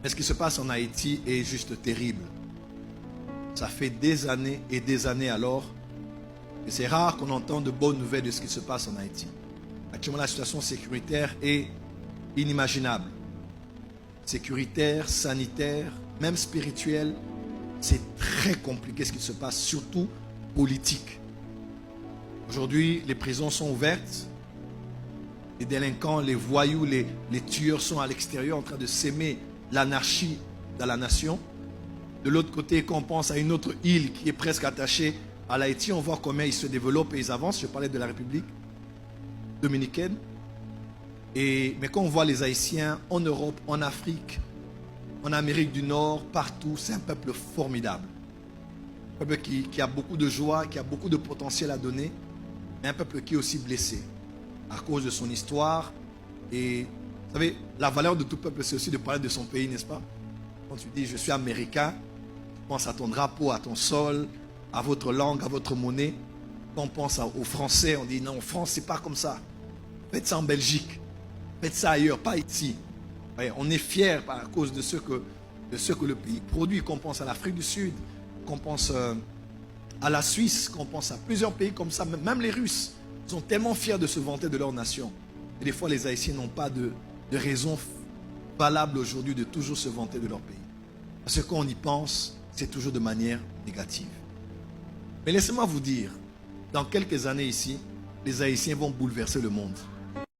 Mais ce qui se passe en Haïti est juste terrible. Ça fait des années et des années alors que c'est rare qu'on entende de bonnes nouvelles de ce qui se passe en Haïti. Actuellement, la situation sécuritaire est inimaginable. Sécuritaire, sanitaire, même spirituelle, c'est très compliqué ce qui se passe, surtout politique. Aujourd'hui, les prisons sont ouvertes. Les délinquants, les voyous, les tueurs sont à l'extérieur en train de s'aimer l'anarchie dans la nation. De l'autre côté, quand on pense à une autre île qui est presque attachée à l'Haïti, on voit comment ils se développent et ils avancent. Je parlais de la République dominicaine. Mais quand on voit les Haïtiens en Europe, en Afrique, en Amérique du Nord, partout, c'est un peuple formidable. Un peuple qui a beaucoup de joie, qui a beaucoup de potentiel à donner, mais un peuple qui est aussi blessé à cause de son histoire. Et vous savez, la valeur de tout peuple, c'est aussi de parler de son pays, n'est-ce pas? Quand tu dis, je suis américain, tu penses à ton drapeau, à ton sol, à votre langue, à votre monnaie. Quand on pense aux Français, on dit, non, France, c'est pas comme ça. Faites ça en Belgique. Faites ça ailleurs, pas ici. Ouais, on est fiers à cause de ce que le pays produit. Qu'on pense à l'Afrique du Sud, qu'on pense à la Suisse, qu'on pense à plusieurs pays comme ça. Même les Russes sont tellement fiers de se vanter de leur nation. Et des fois, les Haïtiens n'ont pas de raison valable aujourd'hui de toujours se vanter de leur pays. Parce que quand on y pense, c'est toujours de manière négative. Mais laissez-moi vous dire, dans quelques années ici, les Haïtiens vont bouleverser le monde.